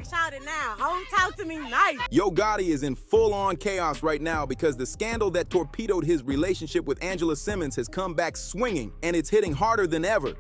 shout it now. Home, talk to me nice. Yo Gotti is in full-on chaos right now because the scandal that torpedoed his relationship with Angela Simmons has come back swinging, and it's hitting harder than ever.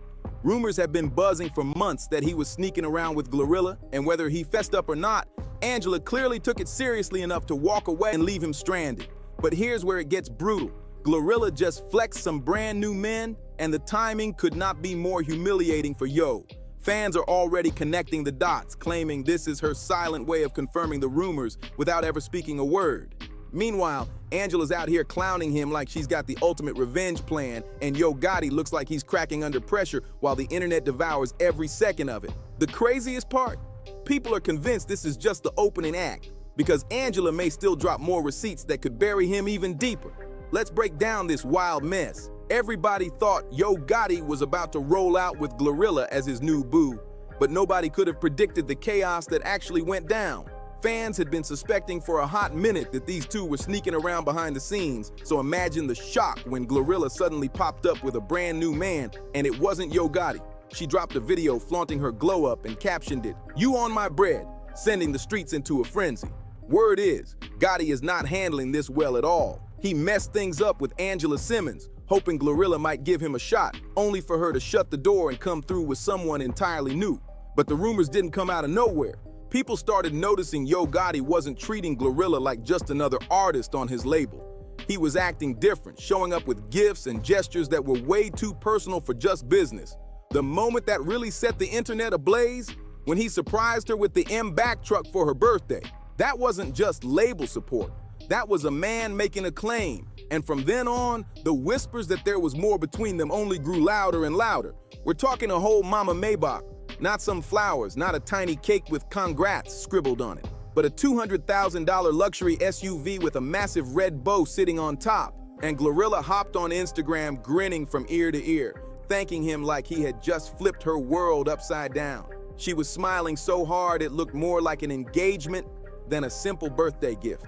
Rumors have been buzzing for months that he was sneaking around with GloRilla, and whether he fessed up or not, Angela clearly took it seriously enough to walk away and leave him stranded. But here's where it gets brutal. GloRilla just flexed some brand new men, and the timing could not be more humiliating for Yo. Fans are already connecting the dots, claiming this is her silent way of confirming the rumors without ever speaking a word. Meanwhile, Angela's out here clowning him like she's got the ultimate revenge plan, and Yo Gotti looks like he's cracking under pressure while the internet devours every second of it. The craziest part? People are convinced this is just the opening act, because Angela may still drop more receipts that could bury him even deeper. Let's break down this wild mess. Everybody thought Yo Gotti was about to roll out with GloRilla as his new boo, but nobody could have predicted the chaos that actually went down. Fans had been suspecting for a hot minute that these two were sneaking around behind the scenes, so imagine the shock when GloRilla suddenly popped up with a brand new man, and it wasn't Yo Gotti. She dropped a video flaunting her glow up and captioned it, "You on my bread," sending the streets into a frenzy. Word is, Gotti is not handling this well at all. He messed things up with Angela Simmons, hoping GloRilla might give him a shot, only for her to shut the door and come through with someone entirely new. But the rumors didn't come out of nowhere. People started noticing Yo Gotti wasn't treating GloRilla like just another artist on his label. He was acting different, showing up with gifts and gestures that were way too personal for just business. The moment that really set the internet ablaze, when he surprised her with the M-Back truck for her birthday. That wasn't just label support. That was a man making a claim. And from then on, the whispers that there was more between them only grew louder and louder. We're talking a whole Mama Maybach, not some flowers, not a tiny cake with congrats scribbled on it, but a $200,000 luxury SUV with a massive red bow sitting on top. And GloRilla hopped on Instagram grinning from ear to ear, thanking him like he had just flipped her world upside down. She was smiling so hard it looked more like an engagement than a simple birthday gift.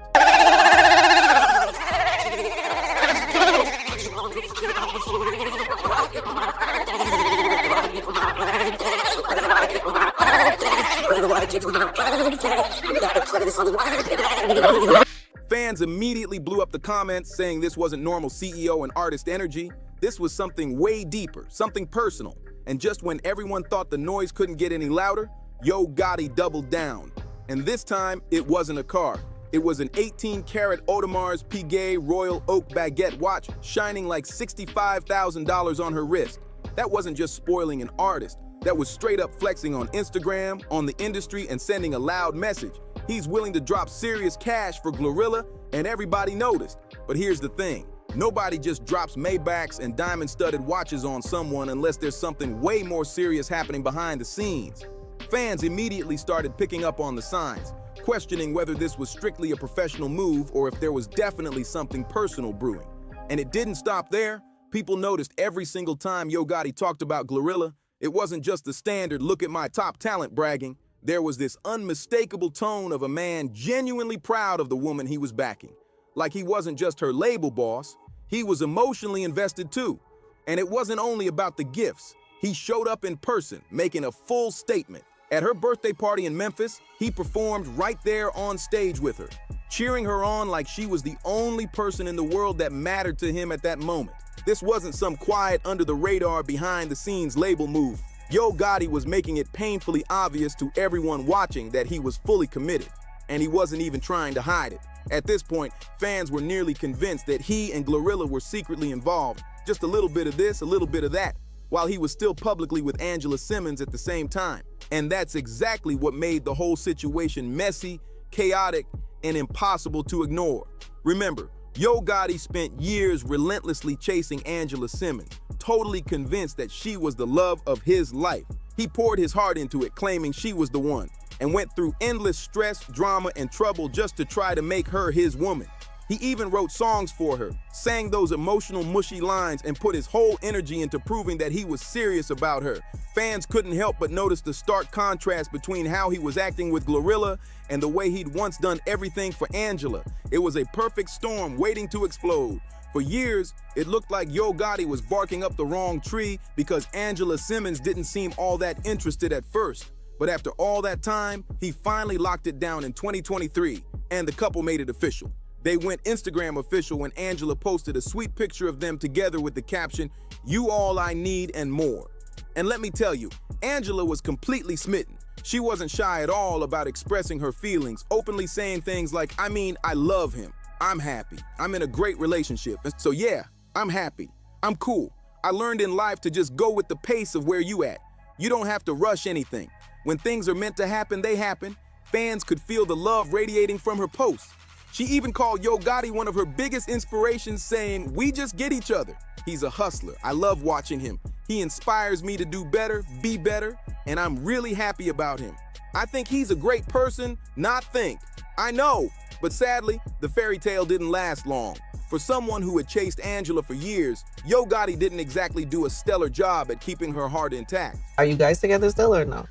Fans immediately blew up the comments saying this wasn't normal CEO and artist energy. This was something way deeper, something personal. And just when everyone thought the noise couldn't get any louder, Yo Gotti doubled down. And this time, it wasn't a car. It was an 18-karat Audemars Piguet Royal Oak baguette watch shining like $65,000 on her wrist. That wasn't just spoiling an artist. That was straight up flexing on Instagram, on the industry, and sending a loud message. He's willing to drop serious cash for GloRilla, and everybody noticed. But here's the thing. Nobody just drops Maybachs and diamond-studded watches on someone unless there's something way more serious happening behind the scenes. Fans immediately started picking up on the signs, questioning whether this was strictly a professional move or if there was definitely something personal brewing. And it didn't stop there. People noticed every single time Yo Gotti talked about GloRilla, it wasn't just the standard "look at my top talent" bragging. There was this unmistakable tone of a man genuinely proud of the woman he was backing. Like he wasn't just her label boss, he was emotionally invested too. And it wasn't only about the gifts. He showed up in person, making a full statement. At her birthday party in Memphis, he performed right there on stage with her, cheering her on like she was the only person in the world that mattered to him at that moment. This wasn't some quiet, under-the-radar, behind-the-scenes label move. Yo Gotti was making it painfully obvious to everyone watching that he was fully committed, and he wasn't even trying to hide it. At this point, fans were nearly convinced that he and GloRilla were secretly involved, just a little bit of this, a little bit of that, while he was still publicly with Angela Simmons at the same time. And that's exactly what made the whole situation messy, chaotic, and impossible to ignore. Remember, Yo Gotti spent years relentlessly chasing Angela Simmons, totally convinced that she was the love of his life. He poured his heart into it, claiming she was the one, and went through endless stress, drama, and trouble just to try to make her his woman. He even wrote songs for her, sang those emotional, mushy lines, and put his whole energy into proving that he was serious about her. Fans couldn't help but notice the stark contrast between how he was acting with GloRilla and the way he'd once done everything for Angela. It was a perfect storm waiting to explode. For years, it looked like Yo Gotti was barking up the wrong tree because Angela Simmons didn't seem all that interested at first. But after all that time, he finally locked it down in 2023, and the couple made it official. They went Instagram official when Angela posted a sweet picture of them together with the caption, "You all I need and more." And let me tell you, Angela was completely smitten. She wasn't shy at all about expressing her feelings, openly saying things like, I love him. I'm happy. I'm in a great relationship. And so yeah, I'm happy. I'm cool. I learned in life to just go with the pace of where you at. You don't have to rush anything. When things are meant to happen, they happen. Fans could feel the love radiating from her posts. She even called Yo Gotti one of her biggest inspirations, saying, "We just get each other. He's a hustler. I love watching him. He inspires me to do better, be better, and I'm really happy about him. I think he's a great person, not think." I know, but sadly, the fairy tale didn't last long. For someone who had chased Angela for years, Yo Gotti didn't exactly do a stellar job at keeping her heart intact. Are you guys together still or no?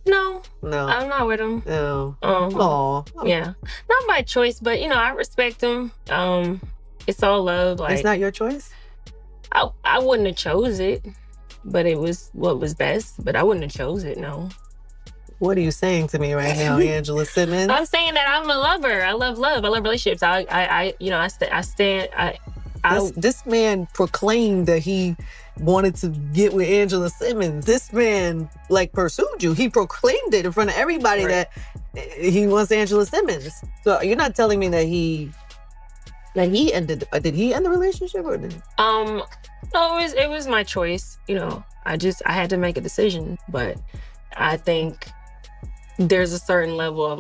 No. No. I'm not with him. No. Aw. Yeah. Not by choice, but I respect him. It's all love. Like, it's not your choice? I wouldn't have chose it, but it was what was best. But I wouldn't have chose it, no. What are you saying to me right now, Angela Simmons? I'm saying that I'm a lover. I love love. I love relationships. I stand. This man proclaimed that he wanted to get with Angela Simmons. This man pursued you. He proclaimed it in front of everybody that he wants Angela Simmons. So you're not telling me that he ended. Did he end the relationship or did? No, it was my choice. I had to make a decision, but I think there's a certain level of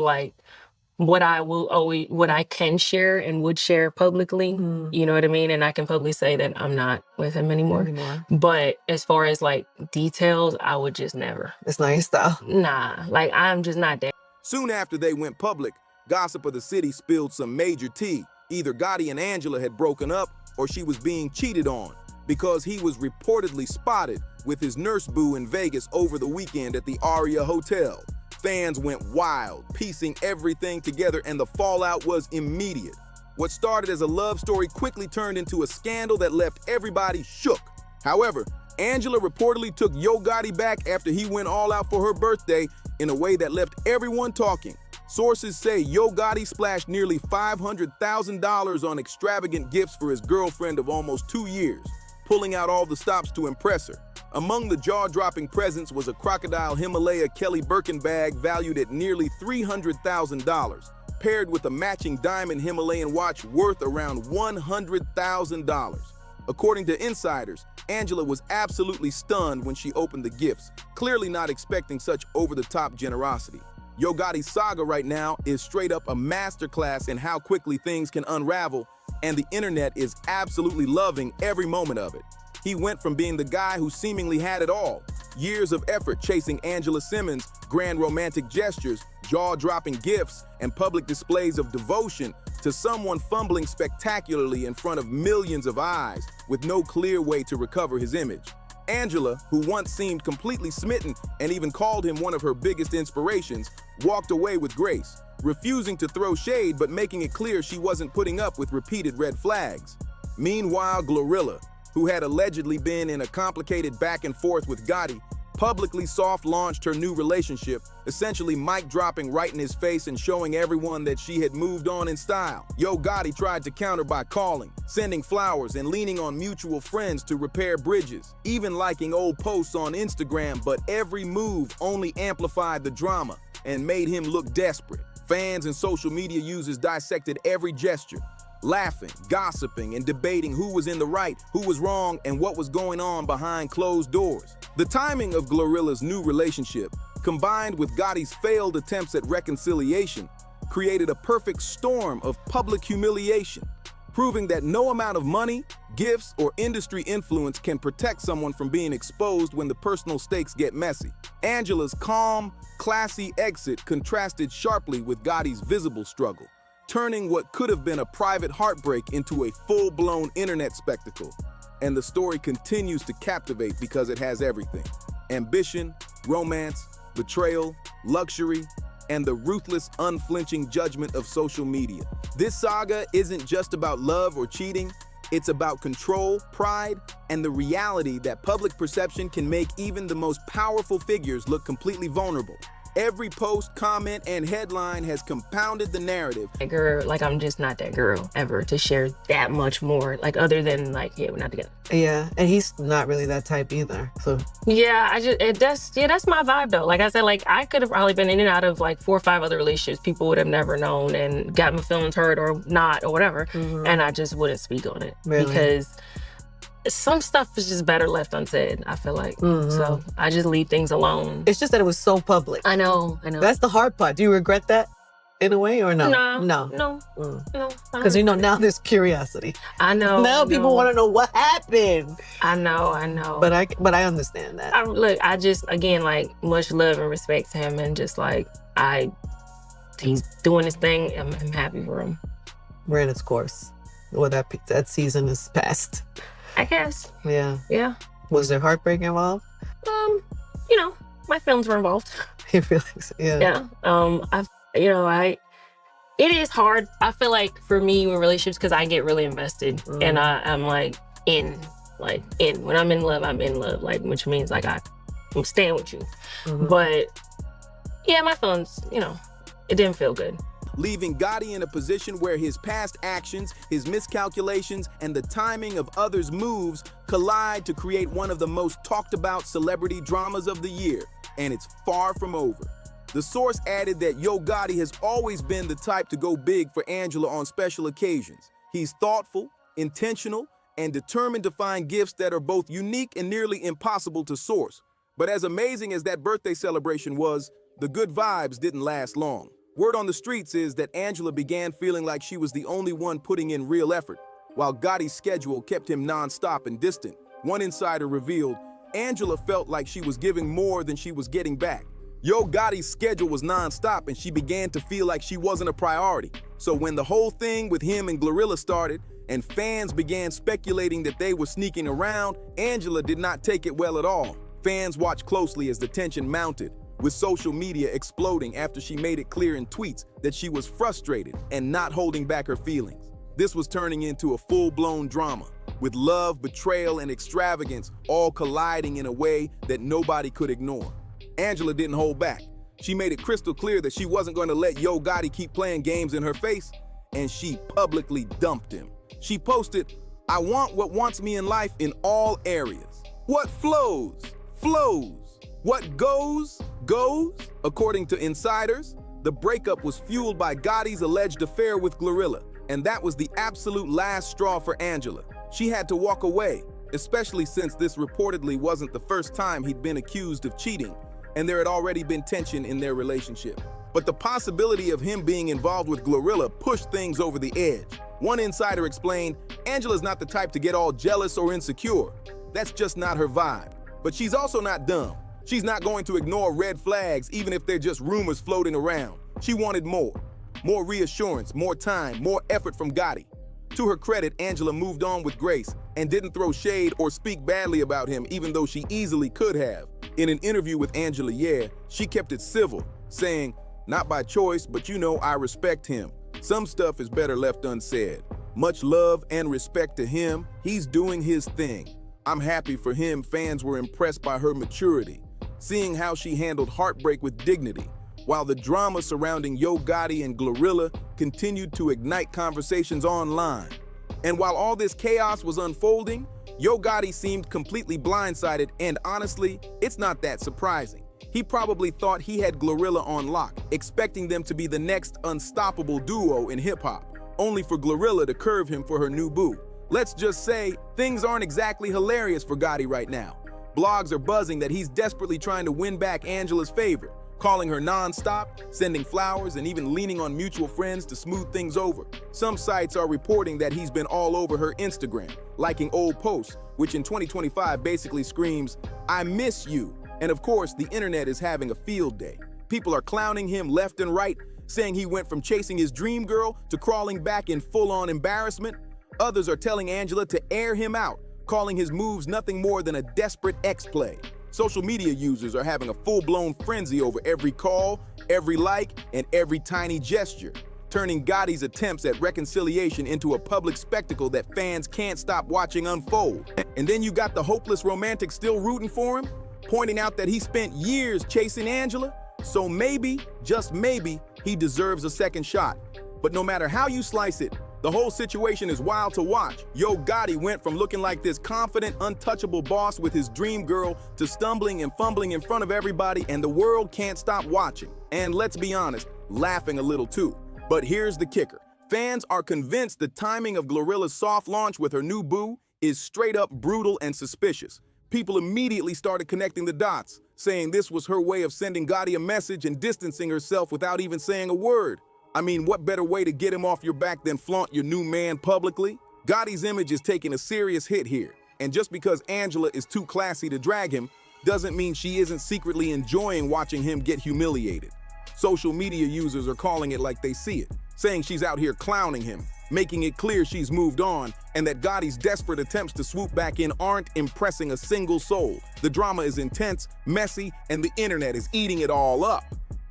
what I can share and would share publicly. You know what I mean? And I can publicly say that I'm not with him anymore. But as far as details, I would just never. It's not your style. Nah, I'm just not there. Soon after they went public, gossip of the city spilled some major tea. Either Gotti and Angela had broken up or she was being cheated on, because he was reportedly spotted with his nurse boo in Vegas over the weekend at the Aria Hotel. Fans went wild, piecing everything together, and the fallout was immediate. What started as a love story quickly turned into a scandal that left everybody shook. However, Angela reportedly took Yo Gotti back after he went all out for her birthday in a way that left everyone talking. Sources say Yo Gotti splashed nearly $500,000 on extravagant gifts for his girlfriend of almost 2 years, pulling out all the stops to impress her. Among the jaw-dropping presents was a crocodile Himalaya Kelly Birkin bag valued at nearly $300,000, paired with a matching diamond Himalayan watch worth around $100,000. According to insiders, Angela was absolutely stunned when she opened the gifts, clearly not expecting such over-the-top generosity. Yo Gotti's saga right now is straight up a masterclass in how quickly things can unravel, and the internet is absolutely loving every moment of it. He went from being the guy who seemingly had it all, years of effort chasing Angela Simmons, grand romantic gestures, jaw-dropping gifts, and public displays of devotion, to someone fumbling spectacularly in front of millions of eyes with no clear way to recover his image. Angela, who once seemed completely smitten and even called him one of her biggest inspirations, walked away with grace, refusing to throw shade but making it clear she wasn't putting up with repeated red flags. Meanwhile, GloRilla, who had allegedly been in a complicated back and forth with Gotti, publicly soft-launched her new relationship, essentially mic-dropping right in his face and showing everyone that she had moved on in style. Yo Gotti tried to counter by calling, sending flowers, and leaning on mutual friends to repair bridges, even liking old posts on Instagram, but every move only amplified the drama and made him look desperate. Fans and social media users dissected every gesture, laughing, gossiping, and debating who was in the right, who was wrong, and what was going on behind closed doors. The timing of GloRilla's new relationship, combined with Gotti's failed attempts at reconciliation, created a perfect storm of public humiliation, proving that no amount of money, gifts, or industry influence can protect someone from being exposed when the personal stakes get messy. Angela's calm, classy exit contrasted sharply with Gotti's visible struggle, turning what could have been a private heartbreak into a full-blown internet spectacle. And the story continues to captivate because it has everything: ambition, romance, betrayal, luxury, and the ruthless, unflinching judgment of social media. This saga isn't just about love or cheating, It's about control, pride, and the reality that public perception can make even the most powerful figures look completely vulnerable. Every post, comment, and headline has compounded the narrative. Girl, like, I'm just not that girl ever to share that much more, like, other than, like, yeah, we're not together. Yeah, and he's not really that type either, so. Yeah, that's my vibe, though. Like I said, like, I could have probably been in and out of, like, 4 or 5 other relationships people would have never known and got my feelings hurt or not or whatever, and I just wouldn't speak on it. Really? Because some stuff is just better left unsaid, I feel like. So I just leave things alone. It's just that it was so public. I know. That's the hard part. Do you regret that in a way or no? No. Because you know, now there's curiosity. I know. Now people want to know what happened. I know. But I understand that. Look, I just, again, like, much love and respect to him, and just like, he's doing his thing. I'm happy for him. Ran its course. Well, that season is past. I guess. Yeah. Yeah. Was there heartbreak involved? You know, my feelings were involved. Your feelings, yeah. Yeah. It is hard. I feel like for me with relationships, because I get really invested, and I'm like in. When I'm in love, I'm in love. Like, which means like I'm staying with you. But yeah, my feelings, it didn't feel good. Leaving Gotti in a position where his past actions, his miscalculations, and the timing of others' moves collide to create one of the most talked about celebrity dramas of the year, and it's far from over. The source added that Yo Gotti has always been the type to go big for Angela on special occasions. He's thoughtful, intentional, and determined to find gifts that are both unique and nearly impossible to source. But as amazing as that birthday celebration was, the good vibes didn't last long. Word on the streets is that Angela began feeling like she was the only one putting in real effort, while Gotti's schedule kept him nonstop and distant. One insider revealed, Angela felt like she was giving more than she was getting back. Yo Gotti's schedule was nonstop, and she began to feel like she wasn't a priority. So when the whole thing with him and GloRilla started, and fans began speculating that they were sneaking around, Angela did not take it well at all. Fans watched closely as the tension mounted, with social media exploding after she made it clear in tweets that she was frustrated and not holding back her feelings. This was turning into a full-blown drama, with love, betrayal, and extravagance all colliding in a way that nobody could ignore. Angela didn't hold back. She made it crystal clear that she wasn't going to let Yo Gotti keep playing games in her face, and she publicly dumped him. She posted, "I want what wants me in life in all areas. What flows, flows. What goes, goes." According to insiders, the breakup was fueled by Gotti's alleged affair with GloRilla, and that was the absolute last straw for Angela. She had to walk away, especially since this reportedly wasn't the first time he'd been accused of cheating, and there had already been tension in their relationship. But the possibility of him being involved with GloRilla pushed things over the edge. One insider explained, Angela's not the type to get all jealous or insecure. That's just not her vibe. But she's also not dumb. She's not going to ignore red flags even if they're just rumors floating around. She wanted more reassurance, more time, more effort from Gotti. To her credit, Angela moved on with grace and didn't throw shade or speak badly about him, even though she easily could have. In an interview with Angela, she kept it civil, saying, "Not by choice, but I respect him. Some stuff is better left unsaid. Much love and respect to him. He's doing his thing. I'm happy for him." Fans were impressed by her maturity, seeing how she handled heartbreak with dignity, while the drama surrounding Yo Gotti and GloRilla continued to ignite conversations online. And while all this chaos was unfolding, Yo Gotti seemed completely blindsided, and honestly, it's not that surprising. He probably thought he had GloRilla on lock, expecting them to be the next unstoppable duo in hip-hop, only for GloRilla to curve him for her new boo. Let's just say, things aren't exactly hilarious for Gotti right now. Blogs are buzzing that he's desperately trying to win back Angela's favor, calling her nonstop, sending flowers, and even leaning on mutual friends to smooth things over. Some sites are reporting that he's been all over her Instagram, liking old posts, which in 2025 basically screams, "I miss you." And of course, the internet is having a field day. People are clowning him left and right, saying he went from chasing his dream girl to crawling back in full-on embarrassment. Others are telling Angela to air him out, calling his moves nothing more than a desperate X-play. Social media users are having a full-blown frenzy over every call, every like, and every tiny gesture. turning Gotti's attempts at reconciliation into a public spectacle that fans can't stop watching unfold. And then you got the hopeless romantic still rooting for him, pointing out that he spent years chasing Angela, so maybe, just maybe, he deserves a second shot. But no matter how you slice it, the whole situation is wild to watch. Yo Gotti went from looking like this confident, untouchable boss with his dream girl to stumbling and fumbling in front of everybody, and the world can't stop watching. And let's be honest, laughing a little too. But here's the kicker. Fans are convinced the timing of GloRilla's soft launch with her new boo is straight up brutal and suspicious. People immediately started connecting the dots, saying this was her way of sending Gotti a message and distancing herself without even saying a word. I mean, what better way to get him off your back than flaunt your new man publicly? Gotti's image is taking a serious hit here. And just because Angela is too classy to drag him, doesn't mean she isn't secretly enjoying watching him get humiliated. Social media users are calling it like they see it, saying she's out here clowning him, making it clear she's moved on, and that Gotti's desperate attempts to swoop back in aren't impressing a single soul. The drama is intense, messy, and the internet is eating it all up.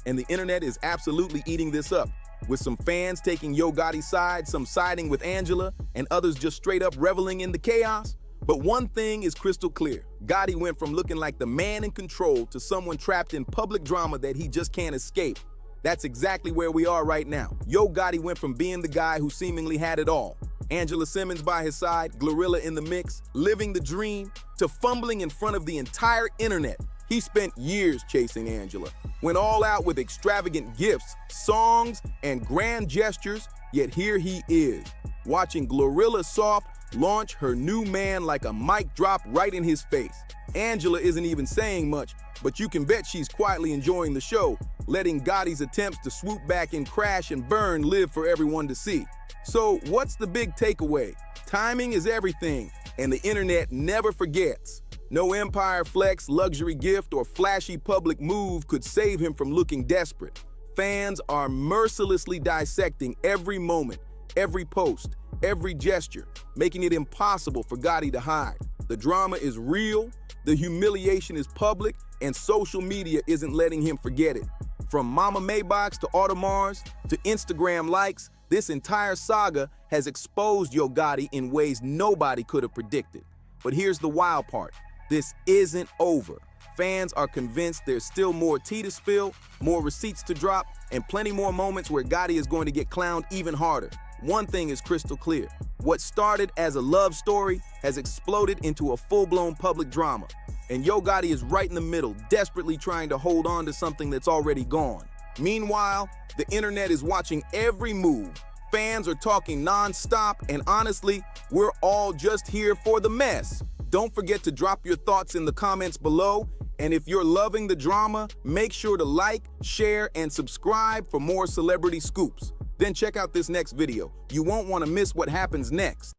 And the internet is absolutely eating this up, with some fans taking Yo Gotti's side, some siding with Angela, and others just straight up reveling in the chaos. But one thing is crystal clear. Gotti went from looking like the man in control to someone trapped in public drama that he just can't escape. That's exactly where we are right now. Yo Gotti went from being the guy who seemingly had it all, Angela Simmons by his side, GloRilla in the mix, living the dream, to fumbling in front of the entire internet. He spent years chasing Angela, went all out with extravagant gifts, songs, and grand gestures, yet here he is, watching GloRilla Soft launch her new man like a mic drop right in his face. Angela isn't even saying much, but you can bet she's quietly enjoying the show, letting Gotti's attempts to swoop back and crash and burn live for everyone to see. So what's the big takeaway? Timing is everything, and the internet never forgets. No empire flex, luxury gift, or flashy public move could save him from looking desperate. Fans are mercilessly dissecting every moment, every post, every gesture, making it impossible for Gotti to hide. The drama is real, the humiliation is public, and social media isn't letting him forget it. From Mama Maybachs to Audemars to Instagram likes, this entire saga has exposed Yo Gotti in ways nobody could have predicted. But here's the wild part. This isn't over. Fans are convinced there's still more tea to spill, more receipts to drop, and plenty more moments where Gotti is going to get clowned even harder. One thing is crystal clear. What started as a love story has exploded into a full-blown public drama. And Yo Gotti is right in the middle, desperately trying to hold on to something that's already gone. Meanwhile, the internet is watching every move. Fans are talking nonstop, and honestly, we're all just here for the mess. Don't forget to drop your thoughts in the comments below. And if you're loving the drama, make sure to like, share, and subscribe for more celebrity scoops. Then check out this next video. You won't want to miss what happens next.